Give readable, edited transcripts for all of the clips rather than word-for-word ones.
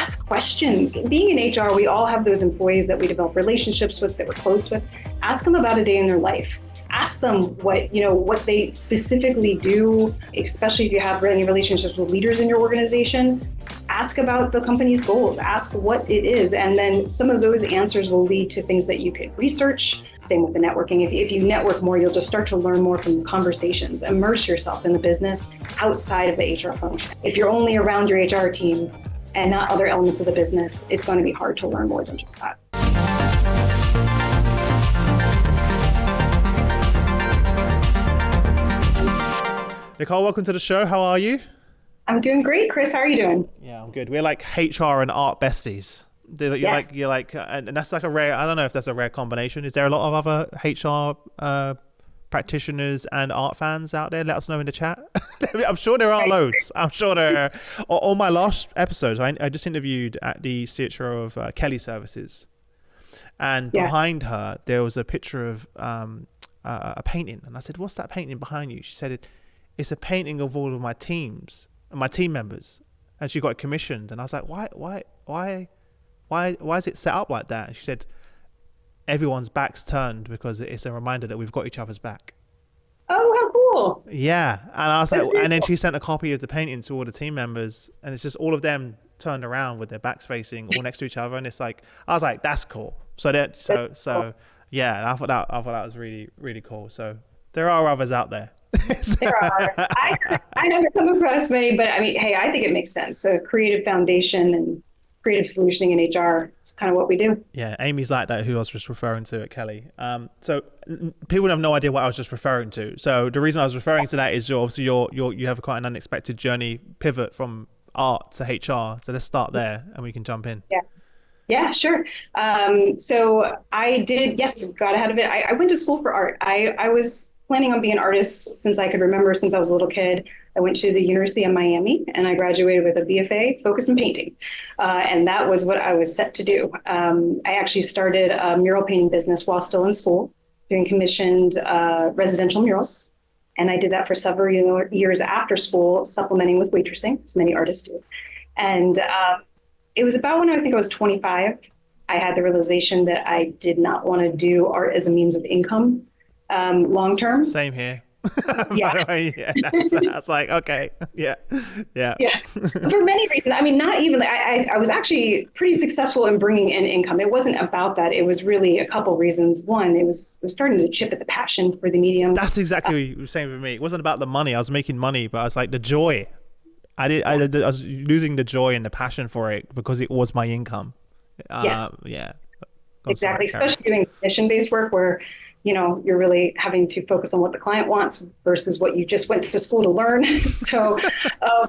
ask questions. Being in HR, we all have those employees that we develop relationships with, that we're close with. Ask them about a day in their life. Ask them what they specifically do, especially if you have any relationships with leaders in your organization. Ask about the company's goals, ask what it is, and then some of those answers will lead to things that you could research. Same with the networking. If you network more, you'll just start to learn more from conversations. Immerse yourself in the business outside of the HR function. If you're only around your HR team and not other elements of the business, it's going to be hard to learn more than just that. Nicole, welcome to the show. How are you? I'm doing great, Chris. How are you doing? Yeah, I'm good. We're like HR and art besties. Yes. And that's like a rare, I don't know if that's a rare combination. Is there a lot of other HR practitioners and art fans out there? Let us know in the chat. I'm sure there are loads. I'm sure there are. On my last episode, I just interviewed at the CHRO of Kelly Services. And behind her, there was a picture of a painting. And I said, what's that painting behind you? She said, it's a painting of all of my teams and my team members. And she got it commissioned. And I was like, why is it set up like that? And she said, everyone's back's turned because it's a reminder that we've got each other's back. Oh, how cool. Yeah. And I was like, and then she sent a copy of the painting to all the team members, and it's just all of them turned around with their backs facing all next to each other. And it's like, I was like, that's cool. So yeah, and I thought that was really, really cool. So there are others out there. There are. I never come across many, but I mean, hey, I think it makes sense. So creative foundation and creative solutioning in HR is kind of what we do. Yeah, Amy's like that, who I was just referring to at Kelly. So people have no idea what I was just referring to. So the reason I was referring to that is you have quite an unexpected journey pivot from art to HR. So let's start there and we can jump in. Yeah, sure. So I did, got ahead of it. I went to school for art. I was planning on being an artist since I could remember, since I was a little kid. I went to the University of Miami and I graduated with a BFA focused in painting. And that was what I was set to do. I actually started a mural painting business while still in school, doing commissioned residential murals. And I did that for several years after school, supplementing with waitressing, as many artists do. And it was about when I think I was 25, I had the realization that I did not want to do art as a means of income long term. Same here. Yeah. By the way, that's like, okay. Yeah. For many reasons. I mean, not even, I was actually pretty successful in bringing in income. It wasn't about that. It was really a couple reasons. One, it was starting to chip at the passion for the medium. That's exactly what you were saying for me. It wasn't about the money. I was making money, but I was like the joy. I was losing the joy and the passion for it because it was my income. Yes. Yeah. Exactly. Especially doing commission-based work where, you're really having to focus on what the client wants versus what you just went to school to learn. So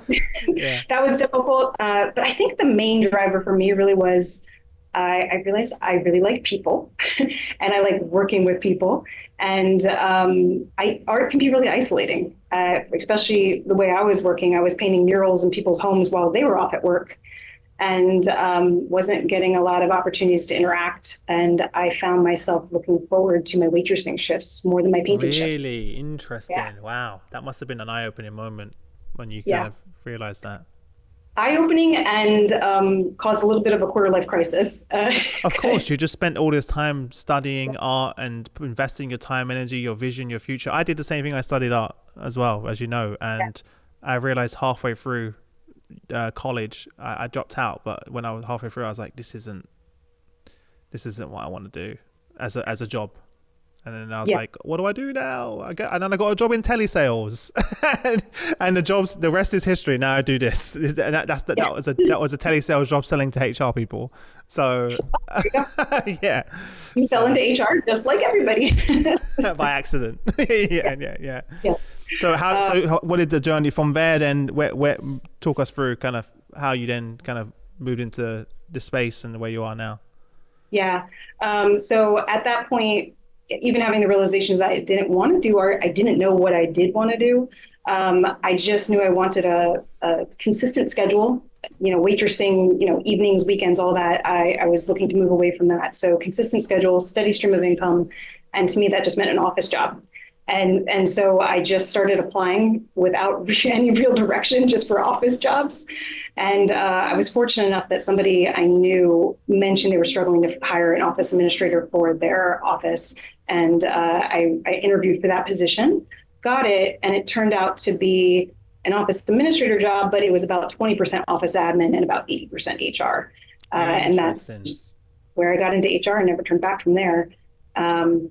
that was difficult. But I think the main driver for me really was I realized I really like people and I like working with people. And art can be really isolating, especially the way I was working. I was painting murals in people's homes while they were off at work. And wasn't getting a lot of opportunities to interact. And I found myself looking forward to my waitressing shifts more than my painting shifts. Really interesting. Yeah. Wow. That must have been an eye-opening moment when you kind of realized that. Eye-opening and caused a little bit of a quarter-life crisis. Of course, you just spent all this time studying art and investing your time, energy, your vision, your future. I did the same thing. I studied art as well, as you know. And I realized halfway through college I dropped out, but when I was halfway through I was like, this isn't what I want to do as a job. And then I was like, what do I do now? And then I got a job in telesales and the rest is history. Now I do this, and that was a telesales job selling to HR people. So yeah, you fell into HR just like everybody. By accident. Yeah. So what did the journey from there then? Where talk us through kind of how you then kind of moved into the space and where you are now? Yeah. So at that point, even having the realizations I didn't want to do art, I didn't know what I did want to do. I just knew I wanted a consistent schedule, waitressing, evenings, weekends, all that. I was looking to move away from that. So consistent schedule, steady stream of income. And to me, that just meant an office job. And so I just started applying without any real direction, just for office jobs. And I was fortunate enough that somebody I knew mentioned they were struggling to hire an office administrator for their office. And I interviewed for that position, got it, and it turned out to be an office administrator job, but it was about 20% office admin and about 80% HR. And that's Interesting. just where I got into HR and never turned back from there.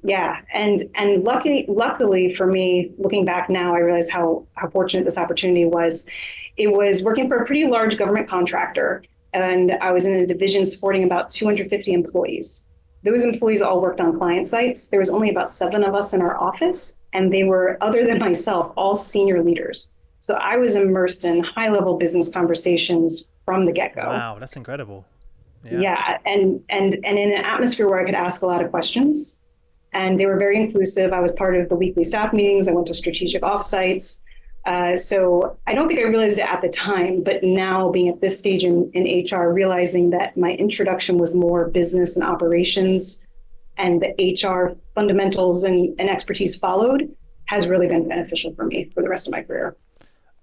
Yeah, and luckily for me, looking back now, I realize how fortunate this opportunity was. It was working for a pretty large government contractor, and I was in a division supporting about 250 employees. Those employees all worked on client sites. There was only about 7 of us in our office, and they were, other than myself, all senior leaders. So I was immersed in high-level business conversations from the get-go. Wow, that's incredible. Yeah. Yeah, and in an atmosphere where I could ask a lot of questions, and they were very inclusive. I was part of the weekly staff meetings. I went to strategic offsites. So I don't think I realized it at the time, but now being at this stage in HR, realizing that my introduction was more business and operations, and the HR fundamentals and expertise followed, has really been beneficial for me for the rest of my career.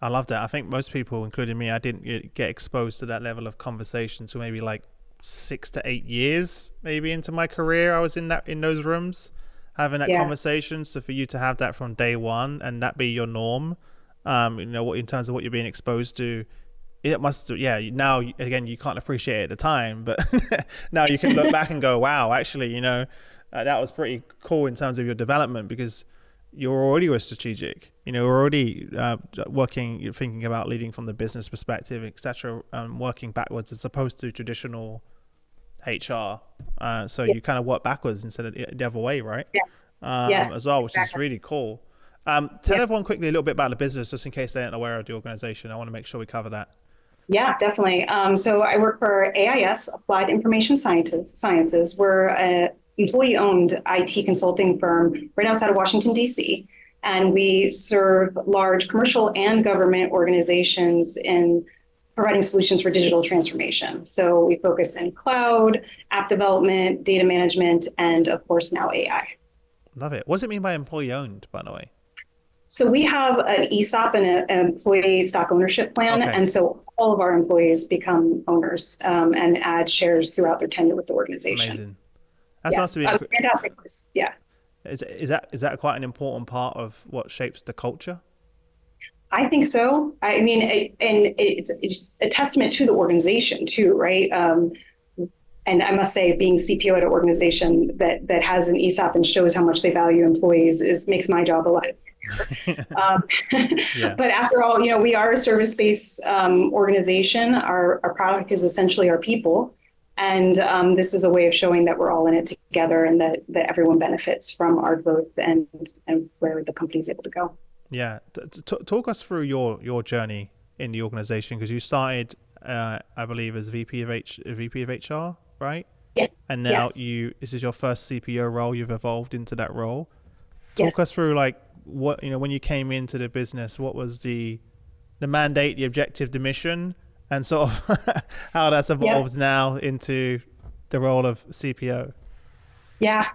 I love that. I think most people, including me, I didn't get exposed to that level of conversation until maybe like 6 to 8 years, maybe into my career. I was in those rooms having that Yeah. conversation. So for you to have that from day one and that be your norm, what in terms of what you're being exposed to, it must, yeah. Now again, you can't appreciate it at the time, but now you can look back and go, wow, actually, that was pretty cool in terms of your development because you already were strategic. We're already working, you're thinking about leading from the business perspective, etc. Working backwards as opposed to traditional HR. So Yeah. you kind of work backwards instead of the other way, right? Yeah. Yes. As well, which is Exactly. really cool. Tell Yeah. everyone quickly a little bit about the business, just in case they aren't aware of the organization. I want to make sure we cover that. Yeah, definitely. So I work for AIS, Applied Information Sciences. We're an employee-owned IT consulting firm right outside of Washington, D.C., and we serve large commercial and government organizations in providing solutions for digital transformation. So we focus in cloud, app development, data management, and of course now AI. Love it. What does it mean by employee owned, by the way? So we have an ESOP and an employee stock ownership plan, Okay, and so all of our employees become owners and add shares throughout their tenure with the organization. amazing. That sounds to Yes, be fantastic. Yeah, is that quite an important part of what shapes the culture? I think so. I mean, it's a testament to the organization too, right? And I must say, being CPO at an organization that has an ESOP and shows how much they value employees makes my job a lot easier. Um, Yeah. but after all, we are a service-based organization. Our product is essentially our people. And this is a way of showing that we're all in it together and that everyone benefits from our growth and where the company is able to go. Yeah, talk us through your journey in the organization because you started, I believe, as VP of HR, right? Yeah. And now Yes. this is your first CPO role. You've evolved into that role. Talk us Yes. through like what when you came into the business, what was the mandate, the objective, the mission, and sort of how that's Yeah. evolved now into the role of CPO. Yeah.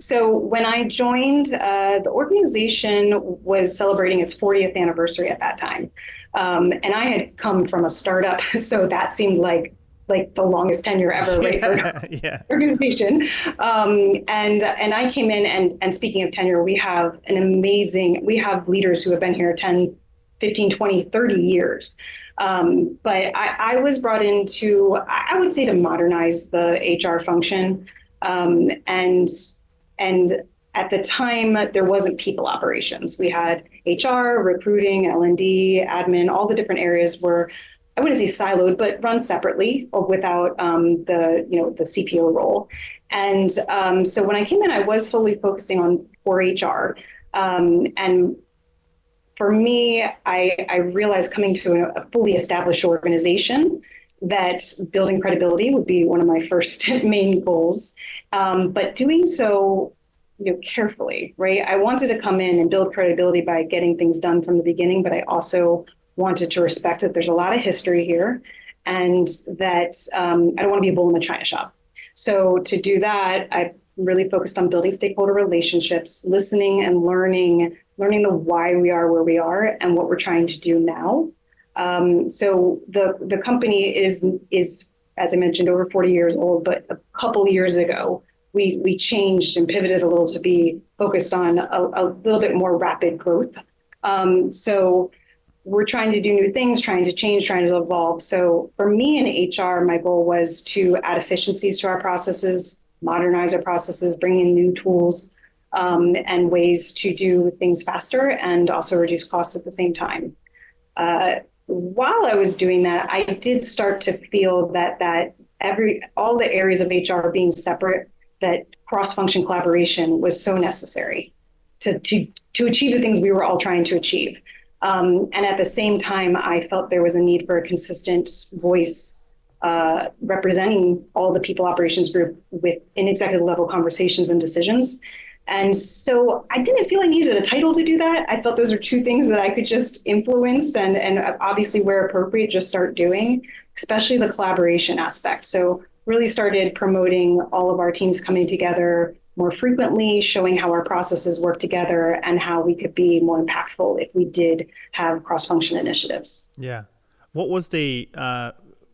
So when I joined, the organization was celebrating its 40th anniversary at that time. And I had come from a startup, so that seemed like the longest tenure ever, right, for an Yeah, yeah, organization. And I came in and speaking of tenure, we have leaders who have been here 10, 15, 20, 30 years. But I was brought in I would say, to modernize the HR function. And at the time, there wasn't people operations. We had HR, recruiting, L&D, admin, all the different areas were, I wouldn't say siloed, but run separately or without the CPO role. And so when I came in, I was solely focusing on core HR. And for me, I realized coming to a fully established organization that building credibility would be one of my first main goals. But doing so, carefully, right? I wanted to come in and build credibility by getting things done from the beginning, but I also wanted to respect that there's a lot of history here and that I don't want to be a bull in the china shop. So to do that, I really focused on building stakeholder relationships, listening and learning the why we are where we are and what we're trying to do now. So the company is, as I mentioned, over 40 years old, but a couple years ago, we changed and pivoted a little to be focused on a little bit more rapid growth. So we're trying to do new things, trying to change, trying to evolve. So for me in HR, my goal was to add efficiencies to our processes, modernize our processes, bring in new tools and ways to do things faster and also reduce costs at the same time. While I was doing that, I did start to feel that all the areas of HR being separate, that cross-function collaboration was so necessary to achieve the things we were all trying to achieve. And at the same time, I felt there was a need for a consistent voice representing all the people operations group in executive level conversations and decisions. And so I didn't feel I needed a title to do that. I felt those are two things that I could just influence and obviously where appropriate, just start doing, especially the collaboration aspect. So really started promoting all of our teams coming together more frequently, showing how our processes work together and how we could be more impactful if we did have cross-function initiatives. Yeah. What was the,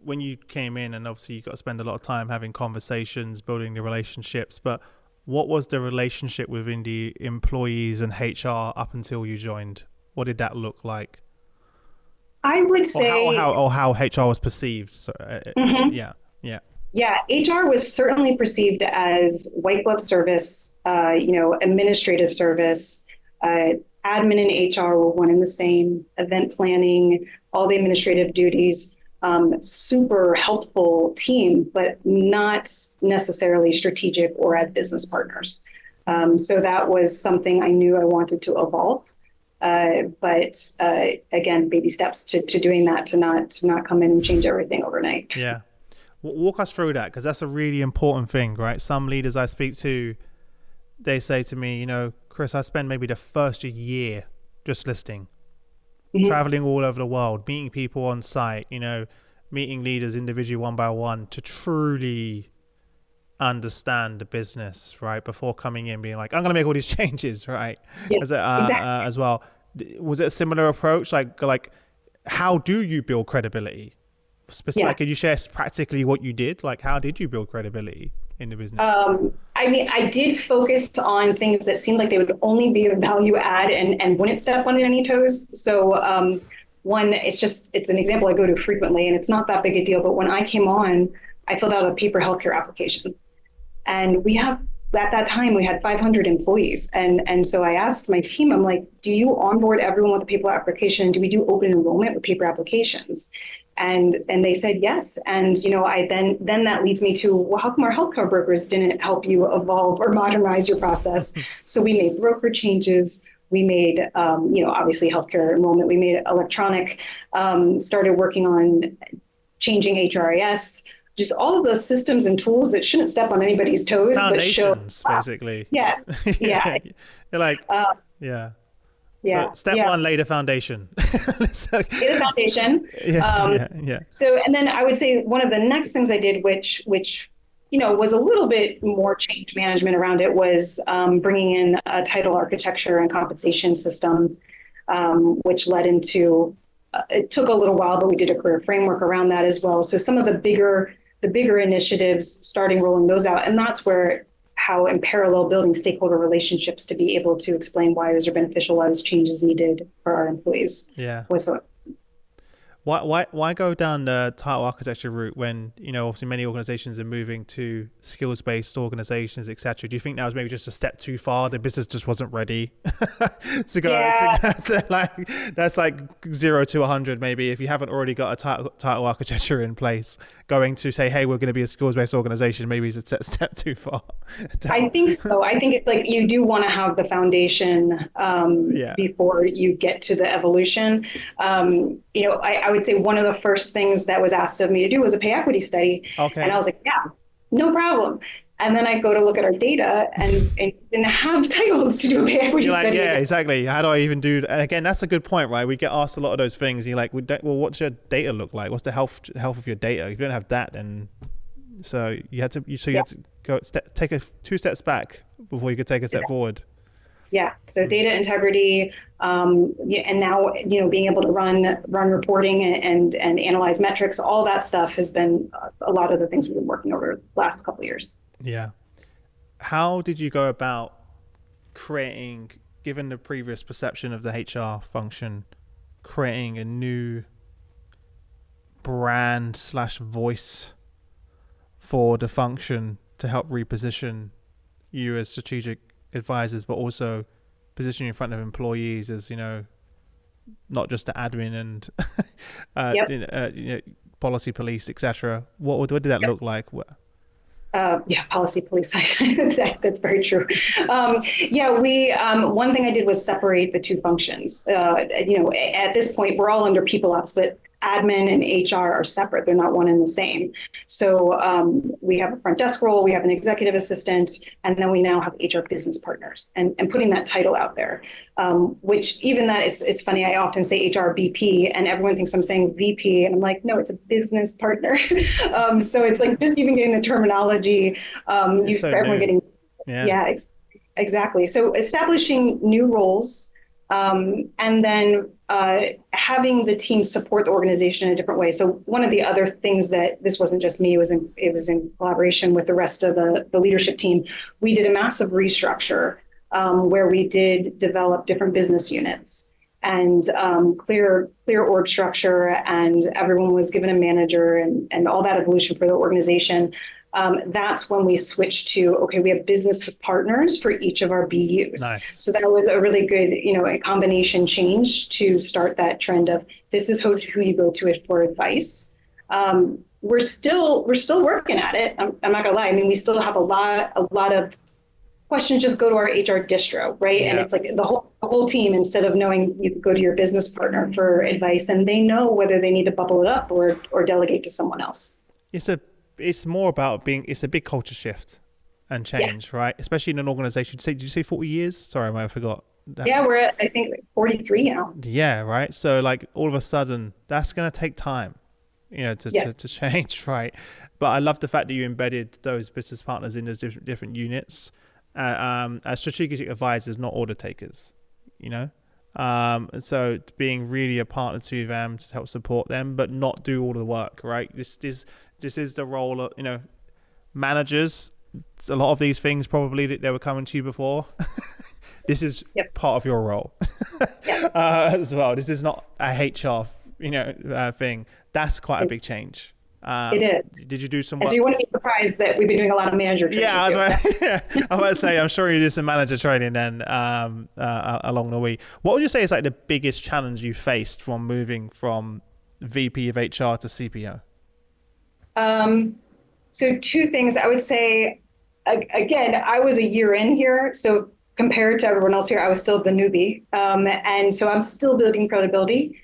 when you came in, and obviously you got to spend a lot of time having conversations, building the relationships, but what was the relationship within the employees and HR up until you joined? What did that look like? I would say... Or how HR was perceived. So, yeah. Yeah, HR was certainly perceived as white glove service, administrative service. Admin and HR were one and the same. Event planning, all the administrative duties. Super helpful team, but not necessarily strategic or as business partners. So that was something I knew I wanted to evolve. But again, baby steps to doing that, to not come in and change everything overnight. Yeah. Walk us through that, because that's a really important thing, right? Some leaders I speak to, they say to me, Chris, I spent maybe the first year just listening, traveling all over the world, meeting people on site, meeting leaders individually one by one to truly understand the business, right? Before coming in being like, I'm going to make all these changes, right? Yeah, exactly. As well. Was it a similar approach? Like how do you build credibility? Could you share practically what you did? Like, how did you build credibility in the business? I did focus on things that seemed like they would only be a value add and wouldn't step on any toes. So one, it's an example I go to frequently, and it's not that big a deal. But when I came on, I filled out a paper healthcare application, and at that time we had 500 employees, and so I asked my team, I'm like, do you onboard everyone with a paper application? Do we do open enrollment with paper applications? And they said yes. And I then that leads me to, well, how come our healthcare brokers didn't help you evolve or modernize your process? So we made broker changes. We made, obviously healthcare enrollment. We made it electronic. Started working on changing HRIS. Just all of the systems and tools that shouldn't step on anybody's toes, foundations, basically. Yeah. You're like, yeah. Yeah. So step one, lay the foundation. Lay the foundation. Yeah. So, and then I would say one of the next things I did, which was a little bit more change management around it, was bringing in a title architecture and compensation system, which led into, it took a little while, but we did a career framework around that as well. So some of the bigger initiatives, starting rolling those out, and that's where how in parallel building stakeholder relationships to be able to explain why those are beneficial, why those changes needed for our employees. Yeah. Was so. Why go down the title architecture route when, obviously many organizations are moving to skills-based organizations, etc.? Do you think that was maybe just a step too far? The business just wasn't ready to go to like, that's like 0 to 100 maybe, if you haven't already got a title architecture in place. Going to say, hey, we're going to be a skills-based organization, maybe it's a step too far. I think so. I think it's like you do want to have the foundation before you get to the evolution. I would say one of the first things that was asked of me to do was a pay equity study. Okay. And I was like, yeah, no problem. And then I go to look at our data and didn't have titles to do a pay equity study. Yeah, exactly. How do I even do that? And again, that's a good point, right? We get asked a lot of those things. You're like, well, what's your data look like? What's the health of your data? If you don't have that, then you had to take 2 steps back before you could take a step forward. Yeah. So data integrity, and now being able to run reporting and analyze metrics, all that stuff has been a lot of the things we've been working over the last couple of years. Yeah. How did you go about creating, given the previous perception of the HR function, creating a new brand / voice for the function to help reposition you as strategic advisors, but also position you in front of employees as, not just the admin and policy police, etc. What did that look like? Policy police. That's very true. We one thing I did was separate the two functions. At this point, we're all under people ops, but admin and HR are separate. They're not one and the same. So we have a front desk role, we have an executive assistant, and then we now have HR business partners. And putting that title out there, which even that is, it's funny. I often say HR BP, and everyone thinks I'm saying VP, and I'm like, no, it's a business partner. So it's like just even getting the terminology used for everyone getting. Yeah, exactly. So establishing new roles. And then having the team support the organization in a different way. So one of the other things that this wasn't just me, it was in collaboration with the rest of the leadership team. We did a massive restructure where we did develop different business units and clear org structure, and everyone was given a manager and all that evolution for the organization. That's when we switched to, okay, we have business partners for each of our BUs. Nice. So that was a really good, a combination change to start that trend of this is who you go to for advice. We're still working at it. I'm not gonna lie. I mean, we still have a lot of questions. Just go to our HR distro, right? Yeah. And it's like the whole team, instead of knowing, you go to your business partner for advice, and they know whether they need to bubble it up or delegate to someone else. It's more about it's a big culture shift and change, right? Especially in an organization. Did you say 40 years? Sorry, I forgot. Yeah, we're at, I think, like 43 now. Yeah, right. So like all of a sudden, that's going to take time, to change, right? But I love the fact that you embedded those business partners in those different units as strategic advisors, not order takers, so being really a partner to them to help support them, but not do all of the work, right? This is the role of, managers. A lot of these things probably that they were coming to you before. This is part of your role as well. This is not a HR, thing. That's quite a big change. It is. Did you do some work? So you wouldn't be surprised that we've been doing a lot of manager training. Yeah, I'm about to say, I'm sure you did some manager training then along the way. What would you say is like the biggest challenge you faced from moving from VP of HR to CPO? So two things. I would say, again, I was a year in here, so compared to everyone else here, I was still the newbie, and so I'm still building credibility,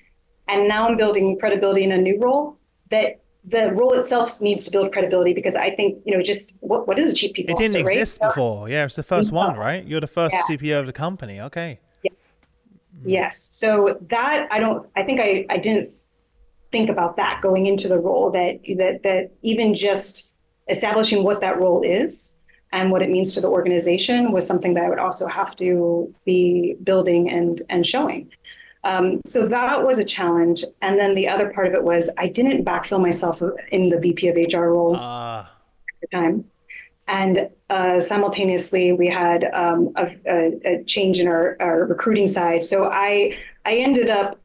and now I'm building credibility in a new role. That the role itself needs to build credibility, because I think just what is a chief people officer? It didn't exist before. Yeah, it's the first one, right? You're the first CPO of the company. Okay. Yeah. Yes. So that I think I didn't think about that going into the role, that even just establishing what that role is and what it means to the organization was something that I would also have to be building and showing. So that was a challenge. And then the other part of it was I didn't backfill myself in the VP of HR role at the time. And simultaneously, we had a change in our recruiting side. So I ended up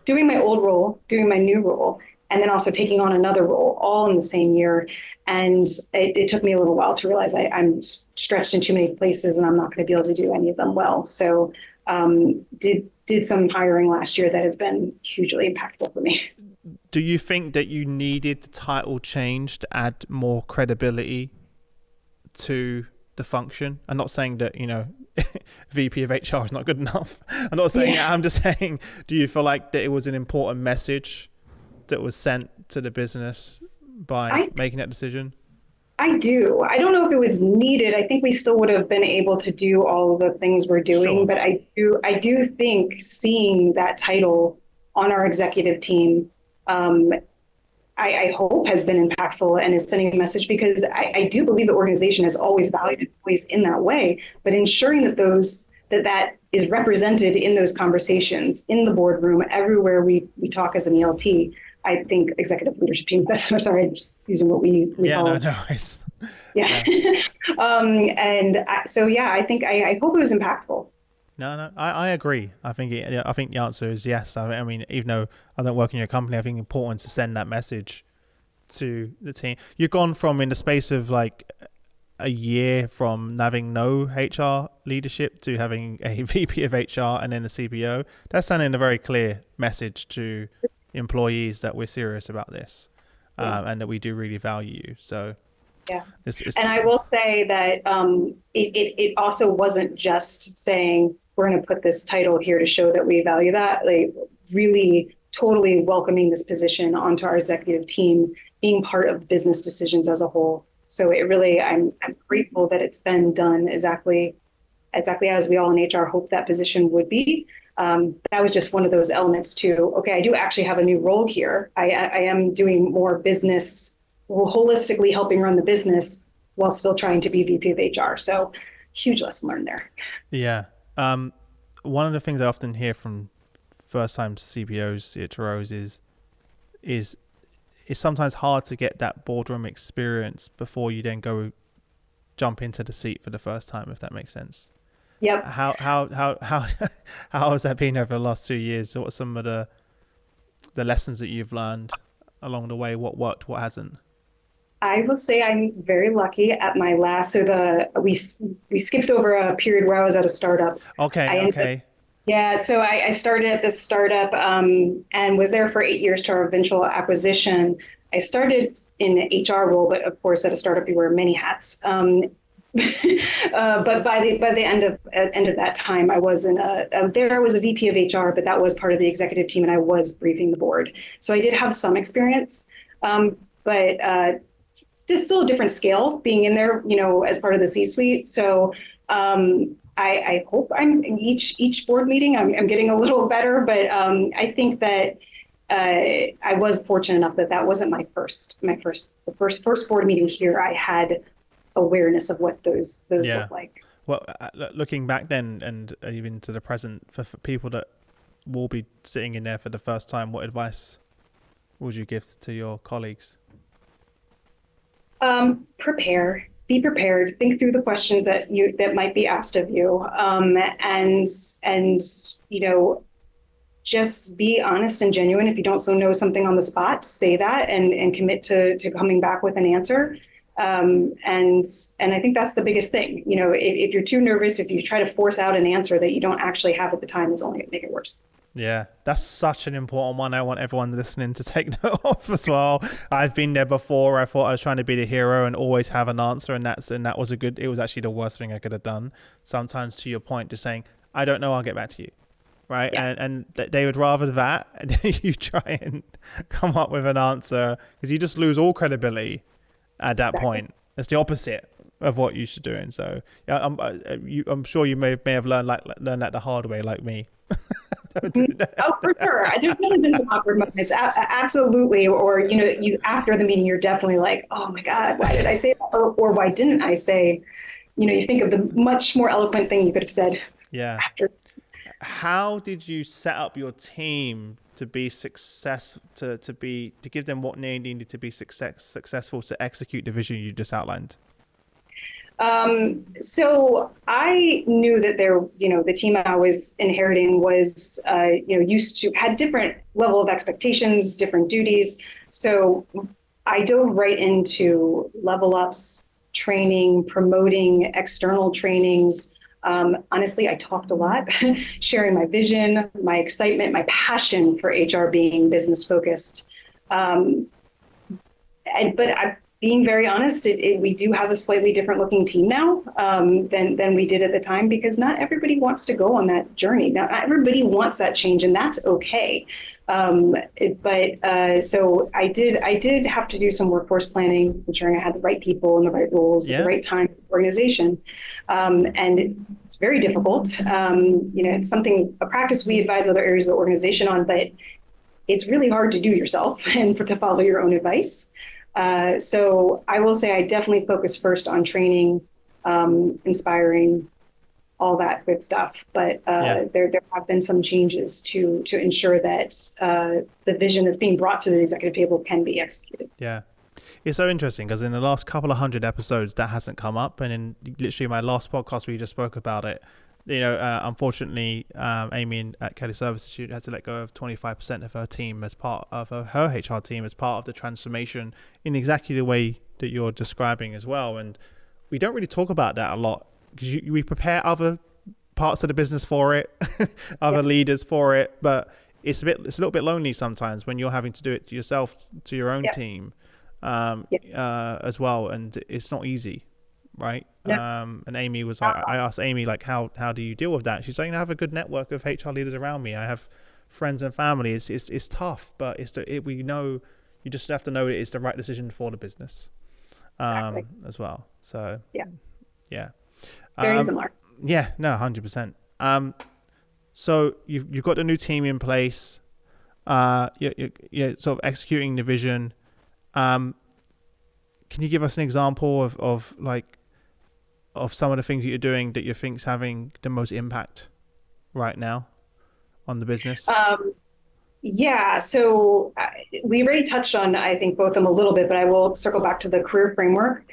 doing my old role, doing my new role, and then also taking on another role, all in the same year. And it took me a little while to realize I'm stretched in too many places and I'm not going to be able to do any of them well. So did some hiring last year that has been hugely impactful for me. Do you think that you needed the title change to add more credibility to the function? I'm not saying that, VP of HR is not good enough. I'm not saying that. I'm just saying, do you feel like that it was an important message that was sent to the business by making that decision? I do. I don't know if it was needed. I think we still would have been able to do all of the things we're doing, sure. But I do think seeing that title on our executive team, I I hope has been impactful and is sending a message, because I do believe the organization has always valued employees in that way, but ensuring that that is represented in those conversations, in the boardroom, everywhere we talk as an ELT. I think executive leadership team, sorry, I'm just using what we Yeah, call no, it. no worries. Yeah. So yeah, I think I hope it was impactful. No, I agree. I think I think the answer is yes. I mean, even though I don't work in your company, I think it's important to send that message to the team. You've gone from, in the space of like a year, from having no HR leadership to having a VP of HR and then a CPO. That's sending a very clear message to employees that we're serious about this, Yeah. and that we do really value you. So Yeah. it's And I will say that it also wasn't just saying we're going to put this title here to show that we value that. Like, really totally welcoming this position onto our executive team, being part of business decisions as a whole. So it really, I'm grateful that it's been done exactly as we all in HR hope that position would be. That was just one of those elements too. Okay, I do actually have a new role here. I am doing more business, holistically helping run the business while still trying to be VP of HR. So huge lesson learned there. Yeah. One of the things I often hear from first-time CPOs, CHROs is it's sometimes hard to get that boardroom experience before you then go jump into the seat for the first time, if that makes sense. Yep. How has that been over the last 2 years? What are some of the lessons that you've learned along the way? What worked, what hasn't? I will say I'm very lucky at my last. So we skipped over a period where I was at a startup. Okay. Yeah, so I started at this startup and was there for 8 years to our eventual acquisition. I started in an HR role, but of course at a startup you wear many hats. But by the end of that time, I was I was a VP of HR, but that was part of the executive team, and I was briefing the board. So I did have some experience, but it's still a different scale being in there, as part of the C-suite. So I hope I'm in each board meeting I'm getting a little better, but I think that I was fortunate enough that wasn't the first board meeting here. I had awareness of what those look like. Well, looking back then and even to the present, for people that will be sitting in there for the first time, what advice would you give to your colleagues? Prepare. Be prepared. Think through the questions that might be asked of you, and just be honest and genuine. If you don't know something on the spot, say that and commit to coming back with an answer. And I think that's the biggest thing. If you're too nervous, if you try to force out an answer that you don't actually have at the time, is only going to make it worse. Yeah, that's such an important one. I want everyone listening to take note of as well. I've been there before. I thought I was trying to be the hero and always have an answer, and that was it was actually the worst thing I could have done. Sometimes, to your point, just saying, I don't know, I'll get back to you. Right. Yeah. And they would rather that than you try and come up with an answer, because you just lose all credibility at that point. It's the opposite of what you should do. And so yeah, I'm sure you may have learned that the hard way, like me. Oh, for sure. There's definitely been some awkward moments. Absolutely. Or, you after the meeting, you're definitely like, oh my God, why did I say that? Or why didn't I say, you think of the much more eloquent thing you could have said. Yeah. After. How did you set up your team to be to give them what they needed to be successful to execute the vision you just outlined? So I knew that the team I was inheriting was, had different level of expectations, different duties. So I dove right into level ups, training, promoting external trainings. Honestly, I talked a lot, sharing my vision, my excitement, my passion for HR being business focused. Being very honest, we do have a slightly different looking team now than we did at the time, because not everybody wants to go on that journey. Now, not everybody wants that change, and that's okay. So I did have to do some workforce planning, ensuring I had the right people and the right roles at the right time in the organization. And it's very difficult. It's a practice we advise other areas of the organization on, but it's really hard to do yourself and to follow your own advice. So I will say I definitely focus first on training, inspiring, all that good stuff. But Yeah. there have been some changes to ensure that the vision that's being brought to the executive table can be executed. Yeah. It's so interesting because in the last couple of hundred episodes, that hasn't come up. And in literally my last podcast, we just spoke about it. Unfortunately, Amy at Kelly Service Institute had to let go of 25% of her team as part of her HR team as part of the transformation in exactly the way that you're describing as well. And we don't really talk about that a lot because we prepare other parts of the business for it, other leaders for it, but it's a little bit lonely sometimes when you're having to do it yourself to your own team as well, and it's not easy, right? And Amy was like, I asked Amy like, how do you deal with that? She's like, I have a good network of HR leaders around me. I have friends and family. It's tough, but we know you just have to know that it's the right decision for the business, as well. So yeah, very similar. Yeah, no, 100%. So you've got the new team in place. You're sort of executing the vision. Can you give us an example of some of the things that you're doing that you think's having the most impact right now on the business? Yeah, so we already touched on, I think, both of them a little bit, but I will circle back to the career framework.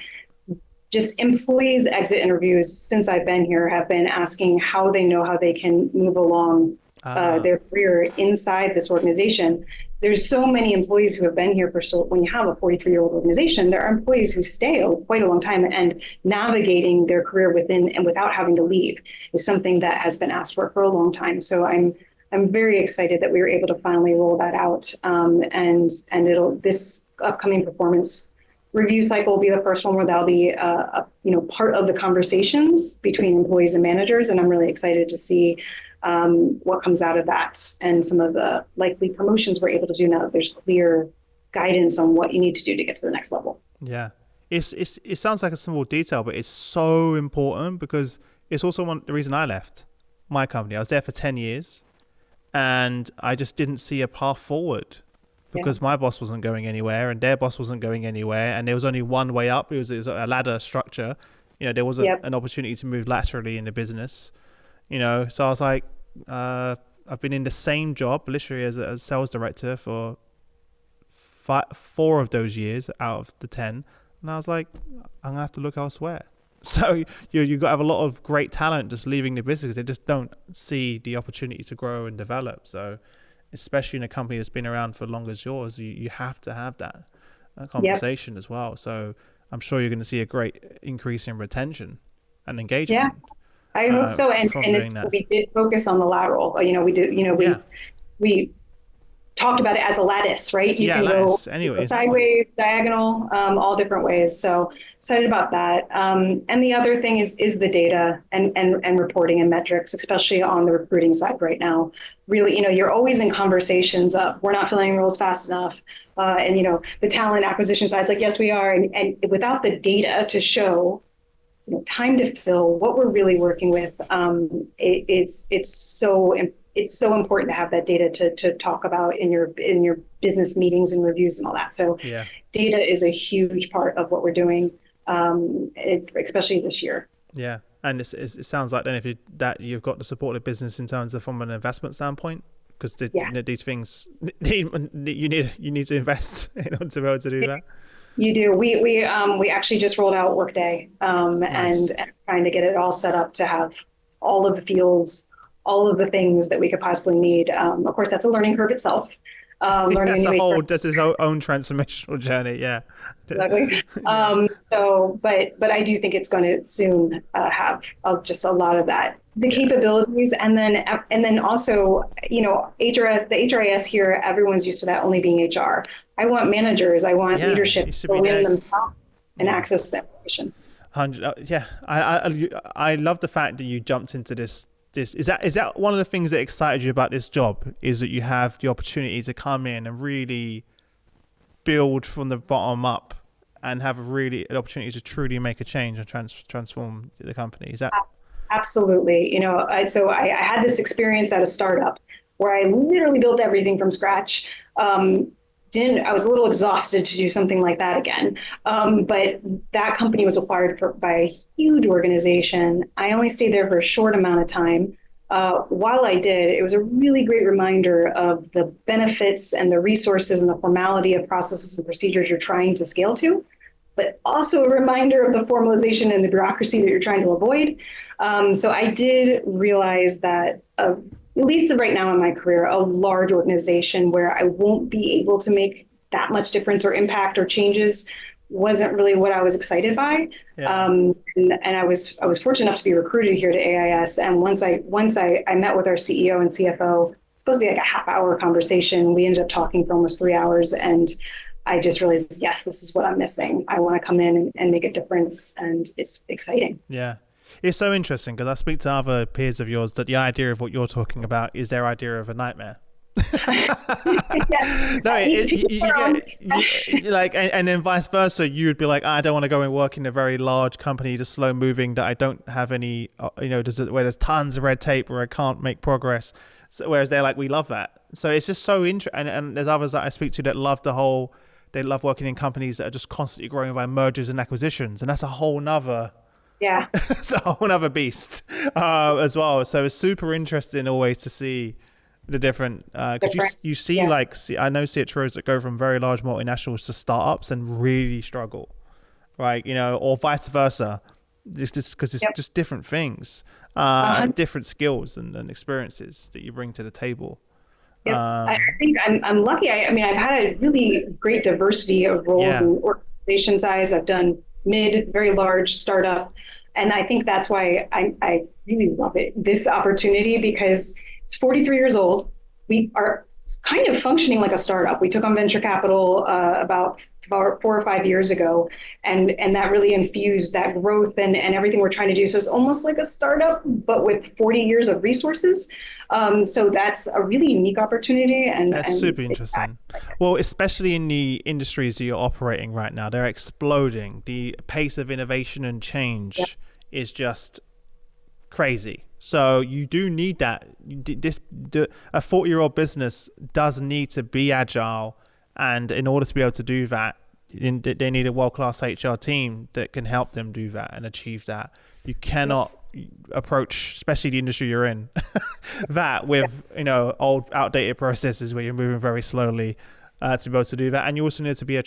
Just employees' exit interviews since I've been here have been asking how they know how they can move along their career inside this organization. There's so many employees who have been here when you have a 43-year-old organization, there are employees who stay quite a long time, and navigating their career within and without having to leave is something that has been asked for a long time. So I'm very excited that we were able to finally roll that out. And this upcoming performance review cycle will be the first one where that'll be part of the conversations between employees and managers. And I'm really excited to see what comes out of that and some of the likely promotions we're able to do now that there's clear guidance on what you need to do to get to the next level. Yeah, it sounds like a small detail, but it's so important because it's also the reason I left my company. I was there for 10 years and I just didn't see a path forward because my boss wasn't going anywhere and their boss wasn't going anywhere, and there was only one way up. It was a ladder structure. There wasn't an opportunity to move laterally in the business. So I was like, I've been in the same job literally as a sales director for 4 of those years out of the 10, and I was like, I'm gonna have to look elsewhere. So you got to have a lot of great talent just leaving the business because they just don't see the opportunity to grow and develop. So especially in a company that's been around for as long as yours, you have to have that conversation as well. So I'm sure you're going to see a great increase in retention and engagement. Yeah. I hope so. And we did focus on the lateral. We talked about it as a lattice, right? You can lattice. Go sideways, diagonal, all different ways. So excited about that. And the other thing is the data and reporting and metrics, especially on the recruiting side right now. Really, you're always in conversations of we're not filling roles fast enough. And the talent acquisition side is like, yes, we are. And without the data to show time to fill what we're really working with, it's so important to have that data to talk about in your business meetings and reviews and all that. So data is a huge part of what we're doing, especially this year. Yeah, and it sounds like then you've got to support the business in terms of from an investment standpoint, because these things you need to invest in order to be able to do that. You do. We actually just rolled out Workday and trying to get it all set up to have all of the fields, all of the things that we could possibly need. Of course, that's a learning curve itself. That's his own transformational journey. Yeah. Exactly. But I do think it's going to soon have just a lot of that, the capabilities, and then also, HRS, the HRIS here, everyone's used to that only being HR. I want managers. I want leadership to win themselves and access that information. I love the fact that you jumped into this. Is that one of the things that excited you about this job, is that you have the opportunity to come in and really build from the bottom up and have an opportunity to truly make a change and transform the company? Is that? Absolutely. So I had this experience at a startup where I literally built everything from scratch. I was a little exhausted to do something like that again. But that company was acquired by a huge organization. I only stayed there for a short amount of time. While I did, it was a really great reminder of the benefits and the resources and the formality of processes and procedures you're trying to scale to, but also a reminder of the formalization and the bureaucracy that you're trying to avoid. So I did realize that, at least right now in my career, a large organization where I won't be able to make that much difference or impact or changes wasn't really what I was excited by. Yeah. And I was fortunate enough to be recruited here to AIS. And once I met with our CEO and CFO, it's supposed to be like a half-hour conversation. We ended up talking for almost 3 hours, and I just realized, yes, this is what I'm missing. I want to come in and make a difference, and it's exciting. Yeah. It's so interesting because I speak to other peers of yours that the idea of what you're talking about is their idea of a nightmare. No, and then vice versa. You would be like, I don't want to go and work in a very large company, just slow moving, that I don't have any, where there's tons of red tape where I can't make progress. So, whereas they're like, we love that. So it's just so interesting. And there's others that I speak to that love they love working in companies that are just constantly growing by mergers and acquisitions, and that's a whole nother. Yeah, it's a whole nother beast as well. So it's super interesting always to see the different, because you see, like, I know CHROs that go from very large multinationals to startups and really struggle, right? Or vice versa, just because it's just different things, different skills and experiences that you bring to the table. Yep. I think I'm lucky. I mean, I've had a really great diversity of roles and organization size. I've done mid, very large, startup. And I think that's why I really love it, this opportunity, because it's 43 years old. We are kind of functioning like a startup. We took on venture capital about 4 or 5 years ago, and that really infused that growth and everything we're trying to do. So it's almost like a startup, but with 40 years of resources. So that's a really unique opportunity. And that's super interesting. Well, especially in the industries that you're operating right now, they're exploding. The pace of innovation and change is just crazy. So you do need that. A 40-year-old business does need to be agile, and in order to be able to do that, they need a world-class HR team that can help them do that and achieve that. You cannot approach, especially the industry you're in, that with old, outdated processes where you're moving very slowly to be able to do that. And you also need to be able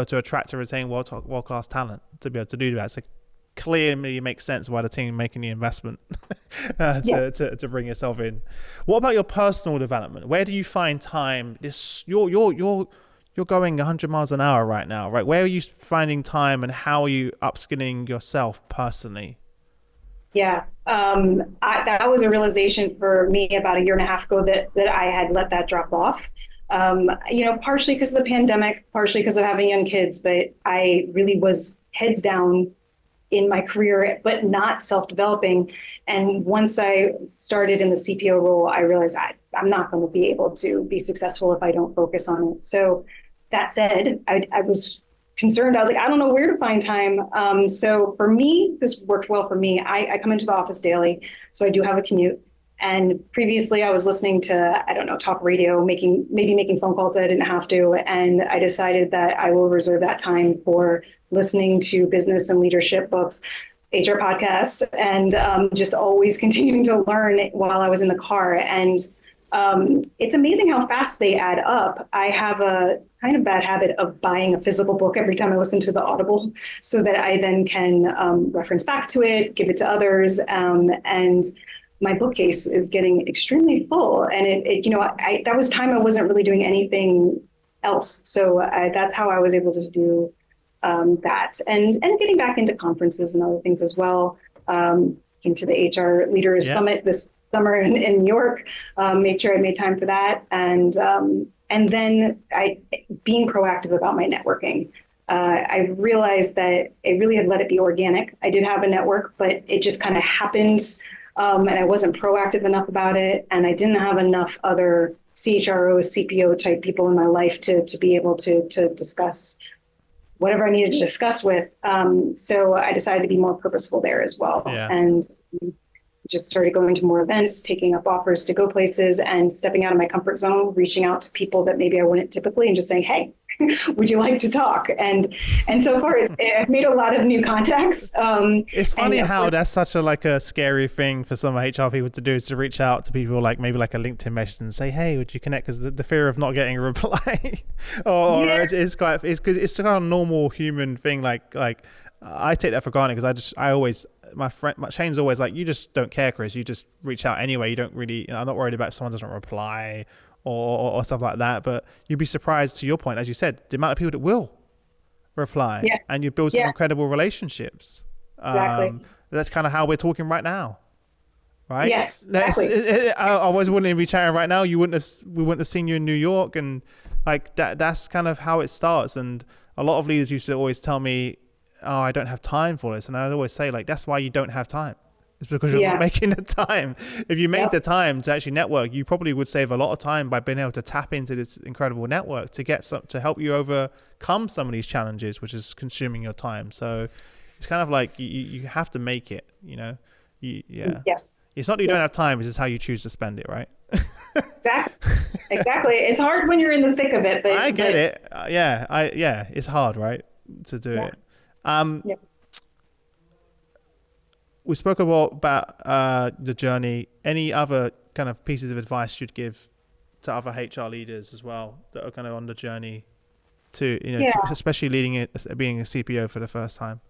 to attract and retain world-class talent to be able to do that. So clearly it makes sense why the team making the investment to bring yourself in. What about your personal development? Where do you find time? You're going 100 miles an hour right now, right? Where are you finding time, and how are you upskilling yourself personally? Yeah, that was a realization for me about 1.5 years ago that I had let that drop off. Partially because of the pandemic, partially because of having young kids, but I really was heads down in my career, but not self-developing. And once I started in the CPO role, I realized I'm not going to be able to be successful if I don't focus on it. So that said, I was concerned. I was like, I don't know where to find time. So for me, this worked well for me. I come into the office daily, so I do have a commute. And previously I was listening to, talk radio, maybe making phone calls that I didn't have to. And I decided that I will reserve that time for listening to business and leadership books, HR podcasts, and just always continuing to learn while I was in the car. And it's amazing how fast they add up. I have a kind of bad habit of buying a physical book every time I listen to the Audible, so that I then can reference back to it, give it to others, and my bookcase is getting extremely full. And that was time I wasn't really doing anything else. So that's how I was able to do that, and getting back into conferences and other things as well. Came to the HR Leaders Summit this summer in New York. Made sure I made time for that, and then being proactive about my networking. I realized that I really had let it be organic. I did have a network, but it just kind of happened, and I wasn't proactive enough about it, and I didn't have enough other CHRO, CPO type people in my life to be able to discuss whatever I needed to discuss with. So I decided to be more purposeful there as well. Yeah. And just started going to more events, taking up offers to go places, and stepping out of my comfort zone, reaching out to people that maybe I wouldn't typically, and just saying, "Hey, would you like to talk?" And so far, I've made a lot of new contacts. It's funny and how that's such a like a scary thing for some HR people to do, is to reach out to people like maybe like a LinkedIn message and say, "Hey, would you connect?" Because the fear of not getting a reply, or yeah, it's quite it's kind of a normal human thing. Like I take that for granted because I always my Shane's always like, you just don't care, Chris. You just reach out anyway. You don't really, I'm not worried about if someone doesn't reply or stuff like that. But you'd be surprised, to your point, as you said, the amount of people that will reply, yeah, and you build some yeah, incredible relationships. exactly. That's kind of how we're talking right now, right? Yes, exactly. I wouldn't even be chatting right now. We wouldn't have seen you in New York, and like that's kind of how it starts. And a lot of leaders used to always tell me, "Oh, I don't have time for this," and I'd always say, like, that's why you don't have time. It's because you're not Yeah. making the time. If you made Yep. the time to actually network, you probably would save a lot of time by being able to tap into this incredible network to get some, to help you overcome some of these challenges, which is consuming your time. So it's kind of like you have to make it, yeah. Yes. It's not that you don't Yes. have time, it's just how you choose to spend it, right? Exactly. Exactly. It's hard when you're in the thick of it, but I get it. Yeah, it's hard, right, to do yeah. it. Yeah. We spoke about the journey. Any other kind of pieces of advice you'd give to other HR leaders as well that are kind of on the journey to, Yeah. especially leading it, being a CPO for the first time?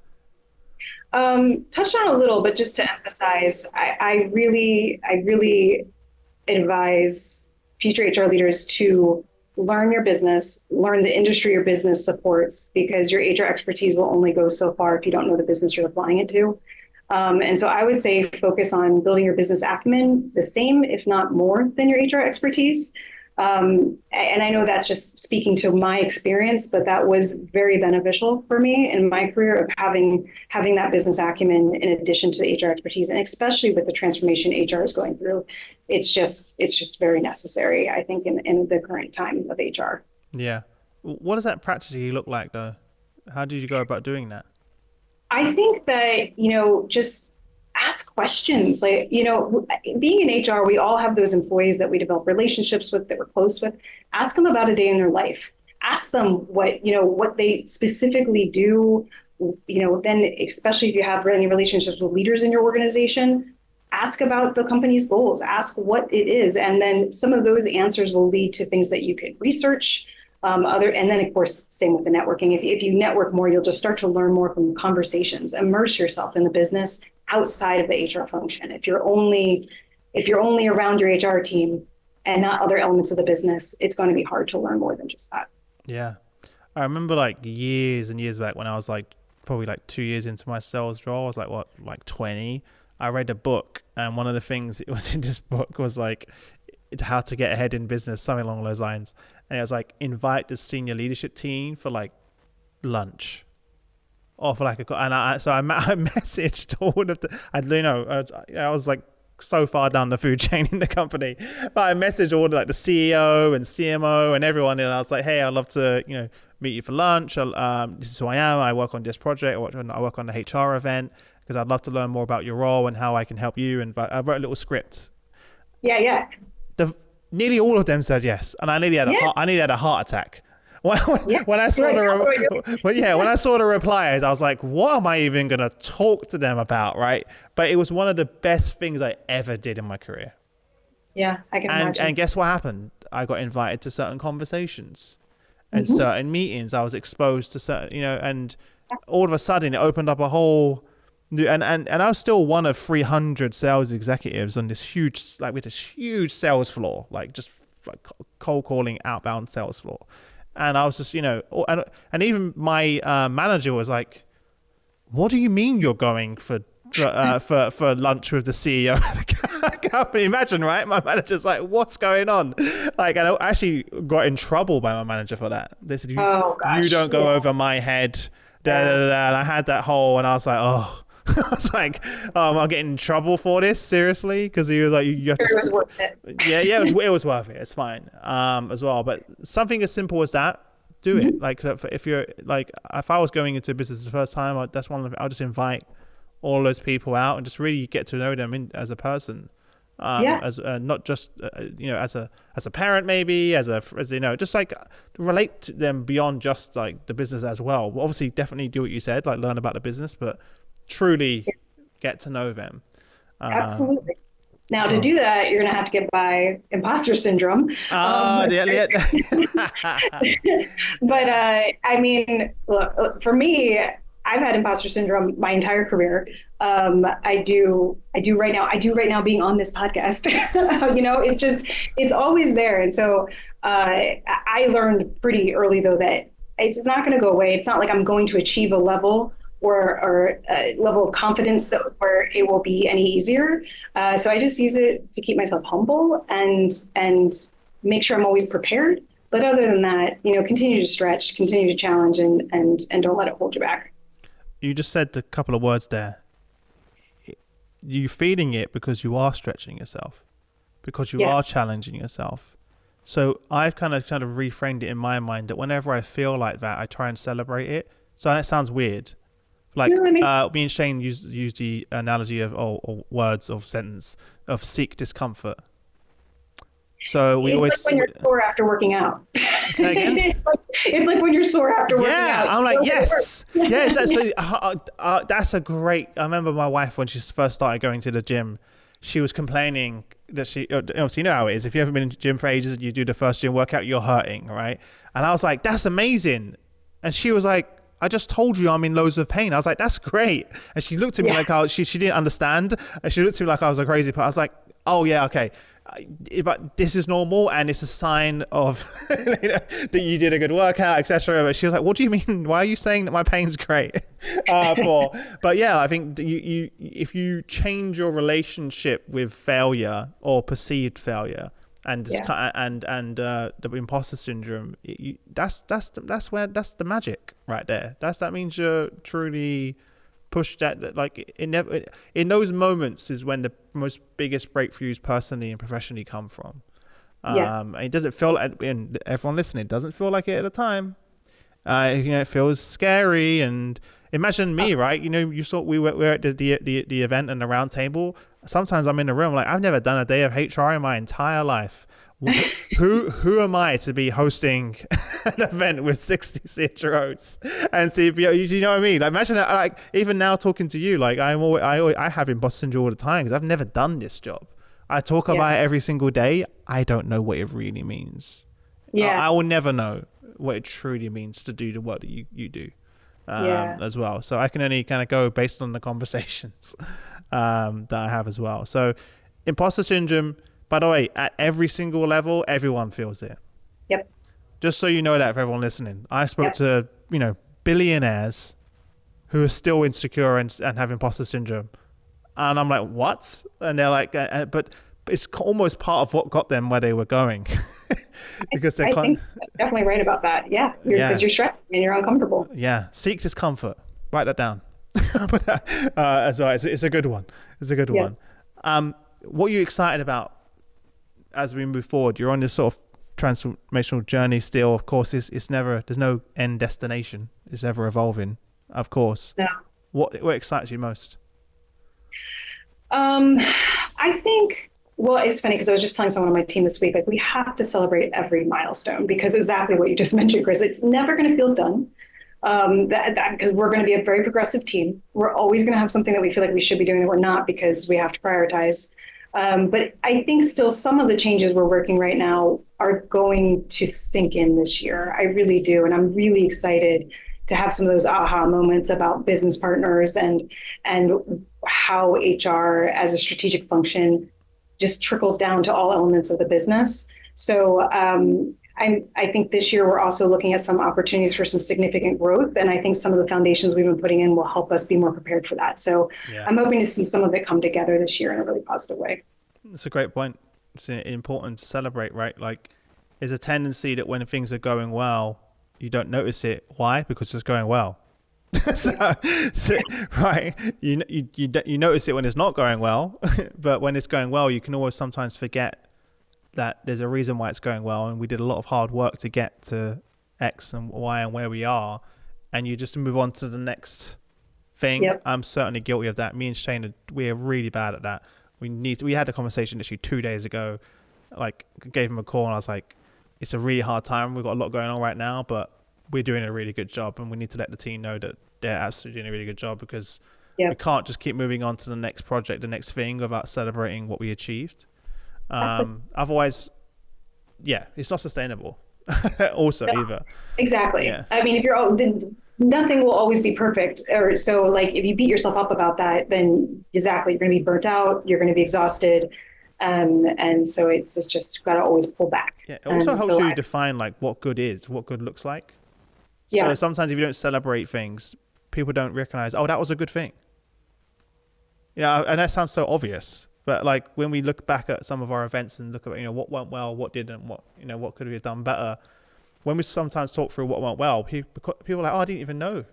Touched on a little, but just to emphasize, I really advise future HR leaders to learn your business, learn the industry your business supports, because your HR expertise will only go so far if you don't know the business you're applying it to. And so I would say focus on building your business acumen the same, if not more, than your HR expertise. And I know that's just speaking to my experience, but that was very beneficial for me in my career of having that business acumen in addition to the HR expertise, and especially with the transformation HR is going through. It's just very necessary, I think, in the current time of HR. Yeah. What does that practically look like, though? How did you go about doing that? I think that, just ask questions. Like, being in HR, we all have those employees that we develop relationships with, that we're close with. Ask them about a day in their life. Ask them what they specifically do. Then especially if you have any relationships with leaders in your organization, ask about the company's goals, ask what it is. And then some of those answers will lead to things that you could research. And then of course, same with the networking. If you network more, you'll just start to learn more from conversations. Immerse yourself in the business outside of the HR function. If you're only around your HR team and not other elements of the business, it's going to be hard to learn more than just that. Yeah. I remember like years and years back when I was like probably like 2 years into my sales role, I was like 20. I read a book, and one of the things it was in this book was like how to get ahead in business, something along those lines. And it was like, invite the senior leadership team for like lunch, or for like I messaged all of the, I was like so far down the food chain in the company, but I messaged all like the CEO and CMO and everyone, and I was like, hey, I'd love to meet you for lunch. This is who I am. I work on this project. I work on the HR event, because I'd love to learn more about your role and how I can help you. And I wrote a little script. Yeah. Nearly all of them said yes, and I nearly had a heart attack. When I saw when I saw the replies, I was like, what am I even gonna talk to them about, right? But it was one of the best things I ever did in my career. Yeah, I can imagine. And guess what happened? I got invited to certain conversations and certain meetings. I was exposed to certain, and all of a sudden it opened up a whole new, and I was still one of 300 sales executives on this huge sales floor, like just like cold calling outbound sales floor. And I was just, and even my manager was like, what do you mean you're going for lunch with the CEO of the company? Imagine, right? My manager's like, what's going on? Like, and I actually got in trouble by my manager for that. They said, you don't go over my head. And I had that whole, and I was like, oh. I was like, I'm getting in trouble for this, seriously? Because he was like, you have to. It was worth it. Yeah, it was worth it. It's fine, as well. But something as simple as that, do it. Like, if you're like, if I was going into business the first time, that's one of them. I'll just invite all those people out and just really get to know them as a person, Yeah. as not just as a parent, maybe as just like relate to them beyond just like the business as well. Obviously, definitely do what you said, like learn about the business, but truly get to know them. Absolutely. Now, to So, do that, you're going to have to get by imposter syndrome. yeah. But I mean, look, for me, I've had imposter syndrome my entire career. I do right now. I do right now being on this podcast. It's always there. And so I learned pretty early though that it's not going to go away. It's not like I'm going to achieve a level or a level of confidence that where it will be any easier. So I just use it to keep myself humble and make sure I'm always prepared. But other than that, continue to stretch, continue to challenge, and don't let it hold you back. You just said a couple of words there. You feeding it because you are stretching yourself, because you are challenging yourself. So I've kind of reframed it in my mind that whenever I feel like that, I try and celebrate it. So that sounds weird. Like me and Shane use the analogy of or words of sentence of seek discomfort. So we always like when you're sore after working out. Say again? It's like when you're sore after working out. Yeah, I'm like, yes. That's a great. I remember my wife when she first started going to the gym, she was complaining that obviously you know how it is. If you haven't been in the gym for ages, you do the first gym workout, you're hurting, right? And I was like, that's amazing. And she was like, I just told you I'm in loads of pain. I was like, that's great. And she looked at me like she didn't understand. And she looked at me like I was a crazy person. I was like, oh yeah, okay. But this is normal and it's a sign of that you did a good workout, etc. But she was like, what do you mean? Why are you saying that my pain's great? But yeah, I think you if you change your relationship with failure or perceived failure and the imposter syndrome, that's the magic right there. That means you're truly pushed that, like in those moments is when the most biggest breakthroughs personally and professionally come from. It doesn't feel like, and everyone listening, it doesn't feel like it at the time. It feels scary. And imagine me, right? You saw we were at the event and the round table. Sometimes I'm in the room like, I've never done a day of HR in my entire life. Who am I to be hosting an event with 60 CHROs and CPO? You know what I mean? Like, imagine that, like even now talking to you, like I have imposter syndrome all the time because I've never done this job. I talk about it every single day. I don't know what it really means. I will never know what it truly means to do the work that you do as well. So I can only kind of go based on the conversations that I have as well. So imposter syndrome, by the way, at every single level, everyone feels it. Yep. Just so you know that for everyone listening, I spoke to billionaires who are still insecure and have imposter syndrome, and I'm like, what? And they're like, but it's almost part of what got them where they were going, because they're I think definitely right about that. Yeah, because you're stressed and you're uncomfortable. Yeah, seek discomfort. Write that down. As well. It's a good one. It's a good one. What are you excited about as we move forward? You're on this sort of transformational journey still. Of course, it's never, there's no end destination. It's ever evolving, of course. Yeah. What excites you most? I think, well, it's funny because I was just telling someone on my team this week, like we have to celebrate every milestone because exactly what you just mentioned, Chris, it's never going to feel done. Because we're going to be a very progressive team. We're always going to have something that we feel like we should be doing that we're not because we have to prioritize. But I think still some of the changes we're working right now are going to sink in this year. I really do. And I'm really excited to have some of those aha moments about business partners and how HR as a strategic function just trickles down to all elements of the business. So I think this year we're also looking at some opportunities for some significant growth. And I think some of the foundations we've been putting in will help us be more prepared for that. So I'm hoping to see some of it come together this year in a really positive way. That's a great point. It's important to celebrate, right? Like there's a tendency that when things are going well, you don't notice it. Why? Because it's going well. Right. You notice it when it's not going well, but when it's going well, you can always sometimes forget that there's a reason why it's going well, and we did a lot of hard work to get to X and Y and where we are, and you just move on to the next thing. Yep. I'm certainly guilty of that. Me and Shane, we're really bad at that. We had a conversation literally 2 days ago. Like, gave him a call and I was like, it's a really hard time. We've got a lot going on right now, but we're doing a really good job, and we need to let the team know that they're absolutely doing a really good job, because we can't just keep moving on to the next project, the next thing, without celebrating what we achieved. Otherwise, it's not sustainable. Also, no, either. Exactly. Yeah. I mean, if nothing will always be perfect, or so. Like, if you beat yourself up about that, then exactly, you're going to be burnt out. You're going to be exhausted. And so it's just got to always pull back. Yeah, it also helps you define like what good looks like. So sometimes if you don't celebrate things, people don't recognize, oh, that was a good thing. And that sounds so obvious, but like when we look back at some of our events and look at, what went well, what didn't, what could we have done better. When we sometimes talk through what went well, people are like, oh, I didn't even know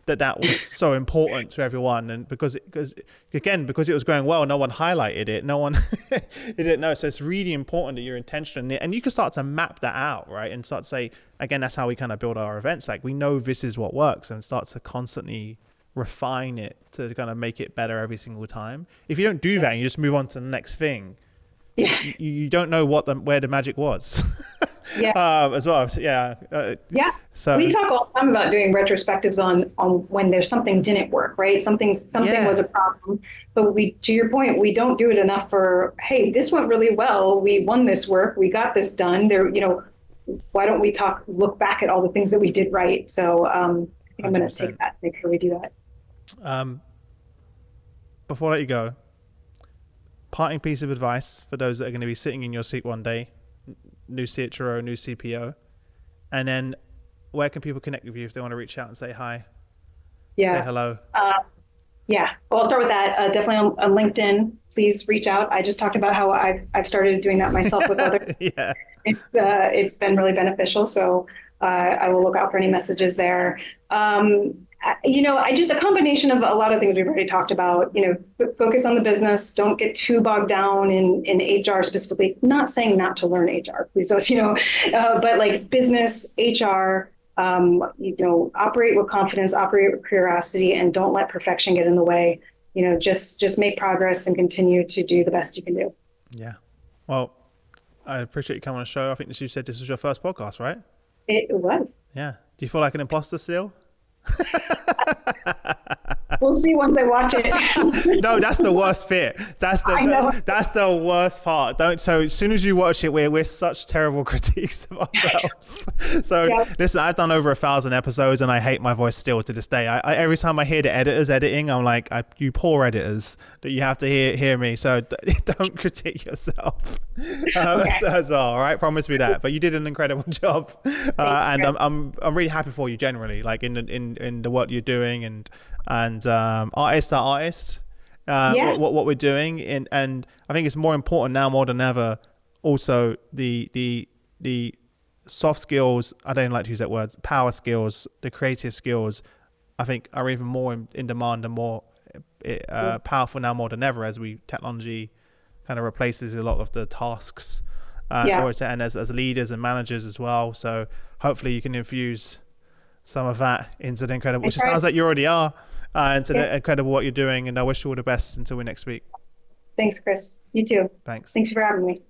that was so important to everyone. And because it was going well, no one highlighted it. No one they didn't know. So it's really important that you're intentional, and you can start to map that out, right? And start to say, again, that's how we kind of build our events. Like, we know this is what works, and start to constantly refine it to kind of make it better every single time. If you don't do that and you just move on to the next thing, you don't know where the magic was. As well. So we talk all the time about doing retrospectives on when there's something didn't work, right? Something was a problem, but to your point, we don't do it enough for, hey, this went really well. We won this work. We got this done. Why don't we look back at all the things that we did right? So I'm going to take that, make sure we do that. Before I let you go, parting piece of advice for those that are going to be sitting in your seat one day, new CHRO, new CPO, and then where can people connect with you if they want to reach out and say hi? Say hello. Well, I'll start with that. Definitely on LinkedIn, please reach out. I just talked about how I've started doing that myself with others. It's been really beneficial. So I will look out for any messages there. A combination of a lot of things we've already talked about, focus on the business, don't get too bogged down in HR specifically, not saying not to learn HR, please don't, but like business, HR, operate with confidence, operate with curiosity, and don't let perfection get in the way. Just make progress and continue to do the best you can do. Yeah. Well, I appreciate you coming on the show. I think you said this was your first podcast, right? It was. Yeah. Do you feel like an imposter still? We'll see once I watch it. No, that's the worst bit. That's the worst part. So as soon as you watch it, we're such terrible critiques of ourselves. So listen, I've done over 1,000 episodes and I hate my voice still to this day. I every time I hear the editors editing, I'm like, you poor editors that you have to hear me. So don't critique yourself as well. All right, promise me that. But you did an incredible job, and I'm really happy for you generally, like in the work you're doing and artist. What we're doing, and I think it's more important now more than ever. Also, the soft skills, I don't like to use that word, power skills, the creative skills, I think are even more in demand and more powerful now more than ever, as technology kind of replaces a lot of the tasks, and as leaders and managers as well. So hopefully you can infuse some of that into the incredible, which it sounds like you already are, into the incredible what you're doing. And I wish you all the best until we next week. Thanks, Chris. You too. Thanks. Thanks for having me.